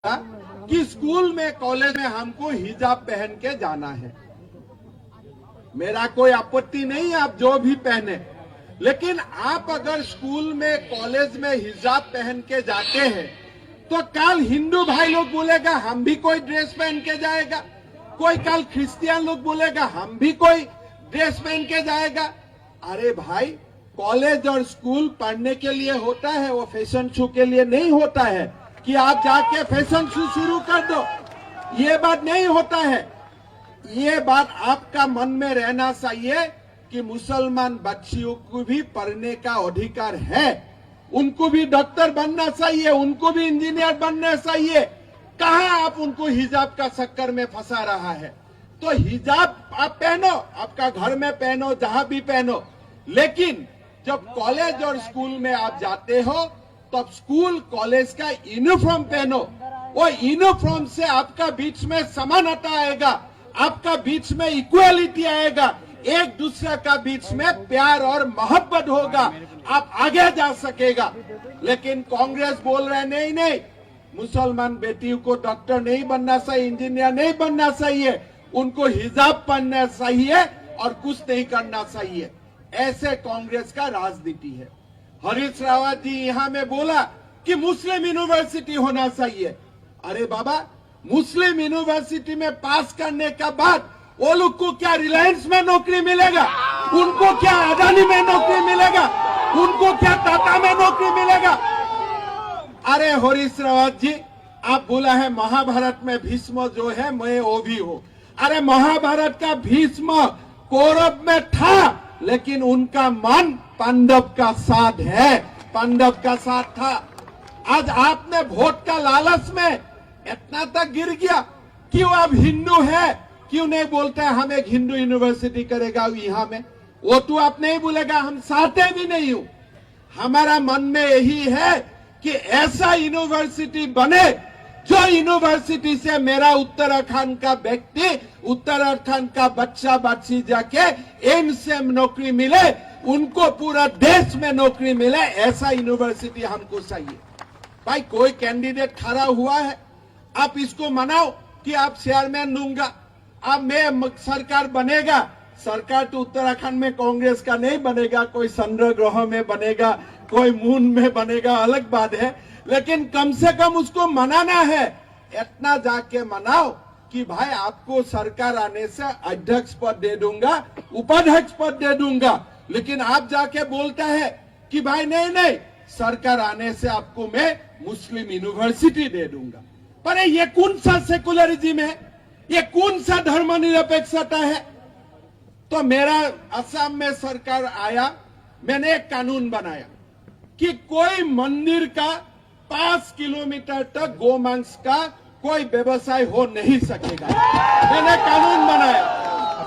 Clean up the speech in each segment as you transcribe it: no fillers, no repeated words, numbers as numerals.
कि स्कूल में कॉलेज में हमको हिजाब पहन के जाना है। मेरा कोई आपत्ति नहीं है, आप जो भी पहने, लेकिन आप अगर स्कूल में कॉलेज में हिजाब पहन के जाते हैं तो कल हिंदू भाई लोग बोलेगा हम भी कोई ड्रेस पहन के जाएगा, कोई कल क्रिश्चियन लोग बोलेगा हम भी कोई ड्रेस पहन के जाएगा। अरे भाई, कॉलेज और स्कूल पढ़ने के लिए होता है, वो फैशन शो के लिए नहीं होता है कि आप जाके फैशन शो शुरू कर दो। ये बात नहीं होता है। ये बात आपका मन में रहना चाहिए कि मुसलमान बच्चियों को भी पढ़ने का अधिकार है, उनको भी डॉक्टर बनना चाहिए, उनको भी इंजीनियर बनना चाहिए। कहाँ आप उनको हिजाब का चक्कर में फंसा रहा है। तो हिजाब आप पहनो, आपका घर में पहनो, जहां भी पहनो, लेकिन जब कॉलेज और स्कूल में आप जाते हो तब स्कूल कॉलेज का यूनिफॉर्म पहनो। वो यूनिफॉर्म से आपका बीच में समानता आएगा, आपका बीच में इक्वालिटी आएगा, एक दूसरे का बीच में प्यार और मोहब्बत होगा, आप आगे जा सकेगा। लेकिन कांग्रेस बोल रहे नहीं नहीं, मुसलमान बेटियों को डॉक्टर नहीं बनना चाहिए, इंजीनियर नहीं बनना चाहिए, उनको हिजाब पहनना चाहिए और कुछ नहीं करना चाहिए। ऐसे कांग्रेस का राजनीति है। हरीश रावत जी यहाँ में बोला कि मुस्लिम यूनिवर्सिटी होना चाहिए। अरे बाबा, मुस्लिम यूनिवर्सिटी में पास करने के बाद वो लोग को क्या रिलायंस में नौकरी मिलेगा, उनको क्या अदानी में नौकरी मिलेगा, उनको क्या टाटा में नौकरी मिलेगा। अरे हरीश रावत जी, आप बोला है महाभारत में भीष्म जो है मैं वो भी हूँ। अरे महाभारत का भीष्म कौरव में था, लेकिन उनका मन पांडव का साथ है, पांडव का साथ था। आज आपने वोट का लालच में इतना तक गिर गया। क्यों आप हिंदू है, क्यों नहीं बोलते हम एक हिंदू यूनिवर्सिटी करेगा यहाँ में? वो तो आप नहीं बोलेगा, हम चाहते भी नहीं हूँ। हमारा मन में यही है कि ऐसा यूनिवर्सिटी बने जो यूनिवर्सिटी से मेरा उत्तराखंड का व्यक्ति, उत्तराखंड का बच्चा बच्ची जाके एम्स से नौकरी मिले, उनको पूरा देश में नौकरी मिले, ऐसा यूनिवर्सिटी हमको चाहिए। भाई, कोई कैंडिडेट खड़ा हुआ है, आप इसको मनाओ कि आप चेयरमैन दूंगा, अब मैं सरकार बनेगा। सरकार तो उत्तराखंड में कांग्रेस का नहीं बनेगा, कोई चंद्र ग्रह में बनेगा, कोई मून में बनेगा, अलग बात है, लेकिन कम से कम उसको मनाना है। इतना जाके मनाओ कि भाई आपको सरकार आने से अध्यक्ष पद दे दूंगा, उपाध्यक्ष पद दे दूंगा, लेकिन आप जाके बोलता है कि भाई नहीं नहीं, सरकार आने से आपको मैं मुस्लिम यूनिवर्सिटी दे दूंगा। पर ये कौन सा सेकुलरिज्म है, ये कौन सा धर्मनिरपेक्षता है? तो मेरा असम में सरकार आया, मैंने एक कानून बनाया कि कोई मंदिर का 5 किलोमीटर तक गोमांस का कोई व्यवसाय हो नहीं सकेगा। मैंने कानून बनाया।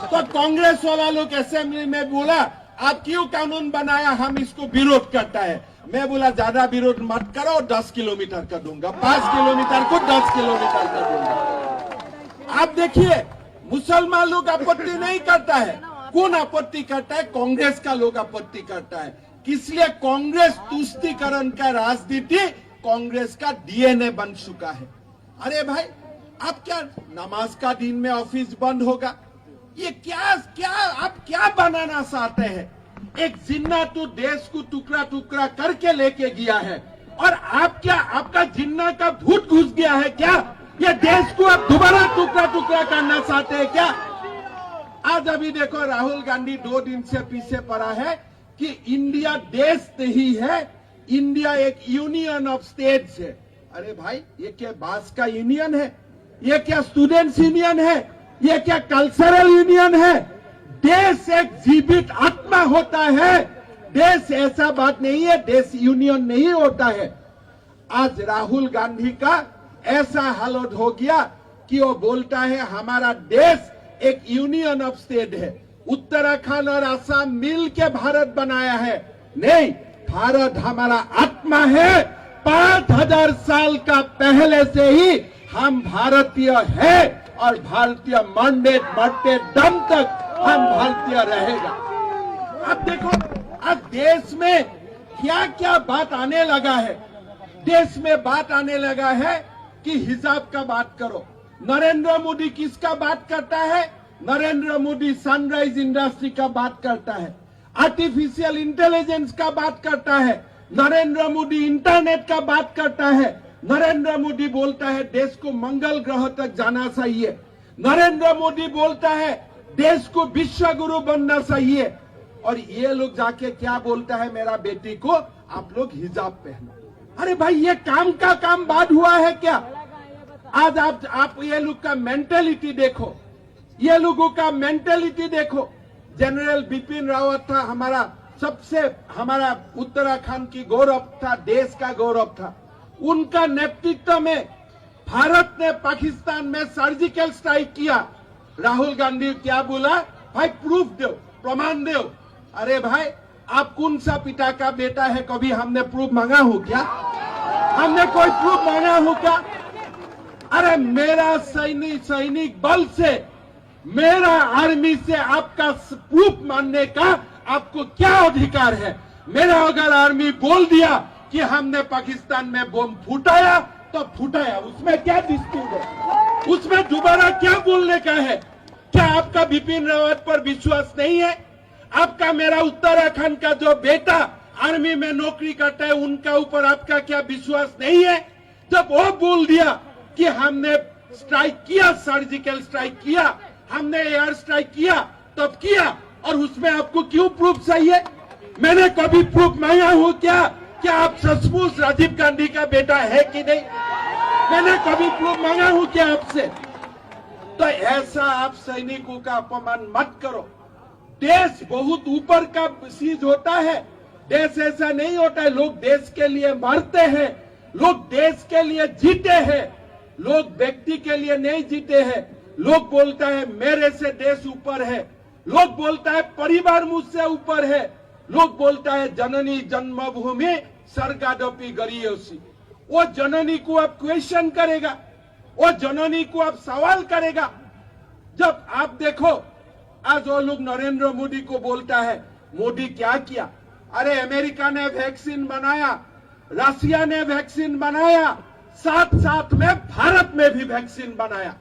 तो कांग्रेस वाला लोग असेंबली में बोला आप क्यों कानून बनाया, हम इसको विरोध करता है। मैं बोला ज्यादा विरोध मत करो, 10 किलोमीटर कर दूंगा, 5 किलोमीटर को 10 किलोमीटर कर दूंगा। आप देखिए, मुसलमान लोग आपत्ति नहीं करता है, कौन आपत्ति करता है? कांग्रेस का लोग आपत्ति करता है। इसलिए कांग्रेस तुष्टीकरण का राजनीति कांग्रेस का डीएनए बन चुका है। अरे भाई, आप क्या नमाज का दिन में ऑफिस बंद होगा? ये क्या क्या आप क्या बनाना चाहते हैं? एक जिन्ना तो देश को टुकड़ा टुकड़ा करके लेके गया है, और आप क्या, आपका जिन्ना का भूत घुस गया है क्या? ये देश को आप दोबारा टुकड़ा टुकड़ा करना चाहते हैं क्या? आज अभी देखो, राहुल गांधी 2 दिन से पीछे पड़ा है कि इंडिया देश नहीं है, इंडिया एक यूनियन ऑफ स्टेट्स है। अरे भाई, ये क्या बास का यूनियन है? ये क्या स्टूडेंट्स यूनियन है? ये क्या कल्चरल यूनियन है? देश एक जीवित आत्मा होता है, देश ऐसा बात नहीं है, देश यूनियन नहीं होता है। आज राहुल गांधी का ऐसा हालत हो गया कि वो बोलता है हमारा देश एक यूनियन ऑफ स्टेट है, उत्तराखंड और असम मिल के भारत बनाया है। नहीं, भारत हमारा आत्मा है। 5000 साल का पहले से ही हम भारतीय है, और भारतीय मरते दम तक हम भारतीय रहेगा। अब देखो, अब देश में क्या क्या बात आने लगा है। देश में बात आने लगा है कि हिजाब का बात करो। नरेंद्र मोदी किसका बात करता है? नरेंद्र मोदी सनराइज इंडस्ट्री का बात करता है, आर्टिफिशियल इंटेलिजेंस का बात करता है, नरेंद्र मोदी इंटरनेट का बात करता है, नरेंद्र मोदी बोलता है देश को मंगल ग्रह तक जाना चाहिए, नरेंद्र मोदी बोलता है देश को विश्व गुरु बनना चाहिए, और ये लोग जाके क्या बोलता है मेरा बेटी को आप लोग हिजाब पहनो। अरे भाई ये काम का काम बाद हुआ है क्या? आज आप ये लोग का मेंटेलिटी देखो, ये लोगों का मेंटेलिटी देखो। जनरल बिपिन रावत था हमारा उत्तराखंड की गौरव था, देश का गौरव था। उनका नेतृत्व में भारत ने पाकिस्तान में सर्जिकल स्ट्राइक किया। राहुल गांधी क्या बोला? भाई प्रूफ दो, प्रमाण दो। अरे भाई आप कौन सा पिता का बेटा है? कभी हमने प्रूफ मांगा हो क्या? हमने कोई प्रूफ मांगा हो क्या? अरे मेरा सैनिक बल से, मेरा आर्मी से आपका प्रूफ मानने का आपको क्या अधिकार है? मेरा अगर आर्मी बोल दिया कि हमने पाकिस्तान में बम फूटाया तो फूटाया, उसमें क्या डिस्प्यूट है? उसमें दोबारा क्या बोलने का है? क्या आपका बिपिन रावत पर विश्वास नहीं है? आपका मेरा उत्तराखंड का जो बेटा आर्मी में नौकरी करता है उनका ऊपर आपका क्या विश्वास नहीं है? जब वो बोल दिया कि हमने स्ट्राइक किया, सर्जिकल स्ट्राइक किया, हमने एयर स्ट्राइक किया, तब किया, और उसमें आपको क्यों प्रूफ चाहिए? मैंने कभी प्रूफ मांगा हो क्या? क्या आप सचमुच राजीव गांधी का बेटा है कि नहीं? मैंने कभी प्रूफ मांगा हूं क्या आपसे? तो ऐसा आप सैनिकों का अपमान मत करो। देश बहुत ऊपर का चीज होता है, देश ऐसा नहीं होता है। लोग देश के लिए मरते हैं, लोग देश के लिए जीते हैं, लोग व्यक्ति के लिए नहीं जीते हैं। लोग बोलता है मेरे से देश ऊपर है, लोग बोलता है परिवार मुझसे ऊपर है, लोग बोलता है जननी जन्मभूमि स्वर्गादपि गरीयसी। वो जननी को आप क्वेश्चन करेगा, वो जननी को आप सवाल करेगा। जब आप देखो आज वो लोग नरेंद्र मोदी को बोलता है मोदी क्या किया? अरे अमेरिका ने वैक्सीन बनाया, रशिया ने वैक्सीन बनाया, साथ साथ में भारत में भी वैक्सीन बनाया।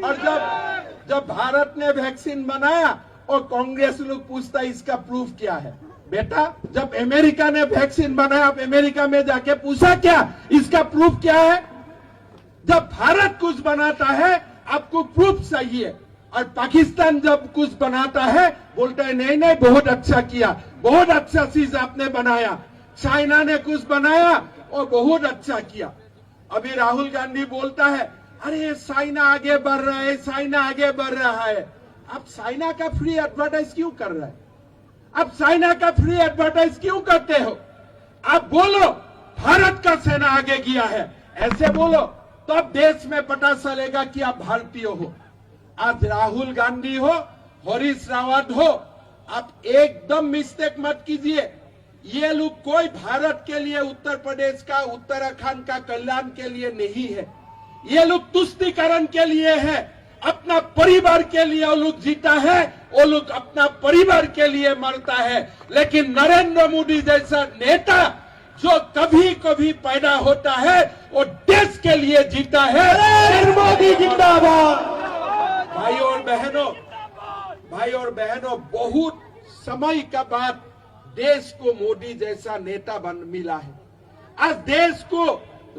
और जब भारत ने वैक्सीन बनाया और कांग्रेस लोग पूछता है इसका प्रूफ क्या है? बेटा जब अमेरिका ने वैक्सीन बनाया, आप अमेरिका में जाके पूछा क्या इसका प्रूफ क्या है? जब भारत कुछ बनाता है आपको प्रूफ चाहिए, और पाकिस्तान जब कुछ बनाता है बोलता है नहीं नहीं बहुत अच्छा किया, बहुत अच्छा चीज आपने बनाया। चाइना ने कुछ बनाया और बहुत अच्छा किया। अभी राहुल गांधी बोलता है अरे चाइना आगे बढ़ रहा है, चाइना आगे बढ़ रहा है। आप चाइना का फ्री एडवर्टाइज क्यों कर रहे हैं? आप चाइना का फ्री एडवर्टाइज क्यों करते हो? आप बोलो भारत का सेना आगे गया है, ऐसे बोलो तो अब देश में पता चलेगा कि आप भारतीय हो। आज राहुल गांधी हो, हरीश रावत हो, आप एकदम मिस्टेक मत कीजिए। ये लोग कोई भारत के लिए, उत्तर प्रदेश का, उत्तराखंड का कल्याण के लिए नहीं है। ये लोग तुष्टीकरण के लिए है, अपना परिवार के लिए वो लोग जीता है, वो लोग अपना परिवार के लिए मरता है। लेकिन नरेंद्र मोदी जैसा नेता जो कभी कभी पैदा होता है वो देश के लिए जीता है। मोदी जिंदाबाद। भाई और बहनों, बहुत समय का बाद देश को मोदी जैसा नेता मिला है। आज देश को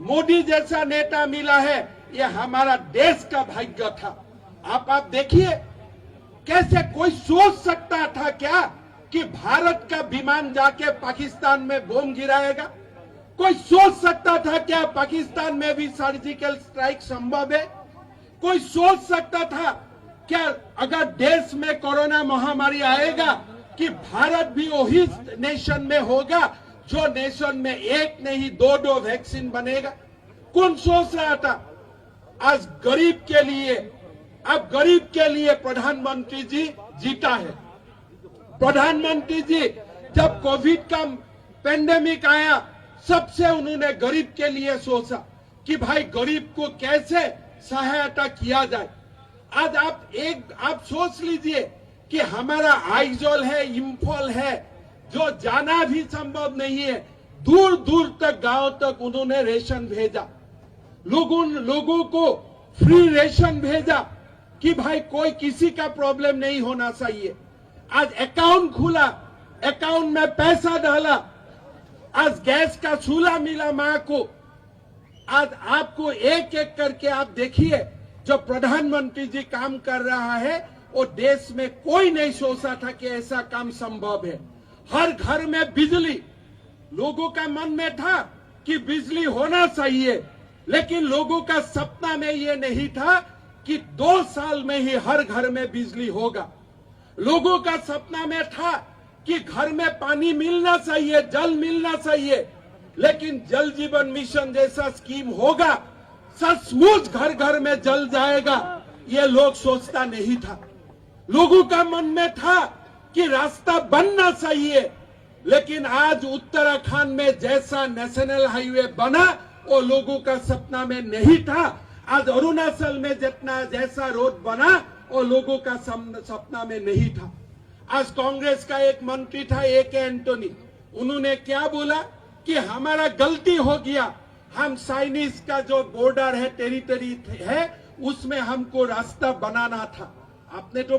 मोदी जैसा नेता मिला है, ये हमारा देश का भाग्य था। आप देखिए कैसे कोई सोच सकता था क्या कि भारत का विमान जाके पाकिस्तान में बम गिराएगा? कोई सोच सकता था क्या पाकिस्तान में भी सर्जिकल स्ट्राइक संभव है? कोई सोच सकता था क्या अगर देश में कोरोना महामारी आएगा कि भारत भी वही नेशन में होगा जो नेशन में एक नहीं दो वैक्सीन बनेगा? कौन सोच रहा था? आज गरीब के लिए प्रधानमंत्री जी जीता है। प्रधानमंत्री जी जब कोविड का पेंडेमिक आया, सबसे उन्होंने गरीब के लिए सोचा कि भाई गरीब को कैसे सहायता किया जाए। आज आप सोच लीजिए कि हमारा आइजोल है, इम्फॉल है, जो जाना भी संभव नहीं है, दूर दूर तक गांव तक उन्होंने रेशन भेजा। लोगों को फ्री रेशन भेजा कि भाई कोई किसी का प्रॉब्लम नहीं होना चाहिए। आज अकाउंट खुला, अकाउंट में पैसा डाला, आज गैस का चूल्हा मिला मां को। आज आपको एक एक करके आप देखिए, जो प्रधानमंत्री जी काम कर रहा है वो देश में कोई नहीं सोचा था कि ऐसा काम संभव है। हर घर में बिजली, लोगों का मन में था कि बिजली होना चाहिए, लेकिन लोगों का सपना में ये नहीं था कि 2 साल में ही हर घर में बिजली होगा। लोगों का सपना में था कि घर में पानी मिलना चाहिए, जल मिलना चाहिए, लेकिन जल जीवन मिशन जैसा स्कीम होगा, सचमुच घर घर में जल जाएगा, ये लोग सोचता नहीं था। लोगों का मन में था कि रास्ता बनना चाहिए, लेकिन आज उत्तराखंड में जैसा नेशनल हाईवे बना वो लोगों का सपना में नहीं था। आज अरुणाचल में जितना जैसा रोड बना वो लोगों का सपना में नहीं था। आज कांग्रेस का एक मंत्री था AK एंटोनी, उन्होंने क्या बोला कि हमारा गलती हो गया, हम चाइनीज का जो बॉर्डर है, टेरिटरी है, उसमें हमको रास्ता बनाना था। आपने तो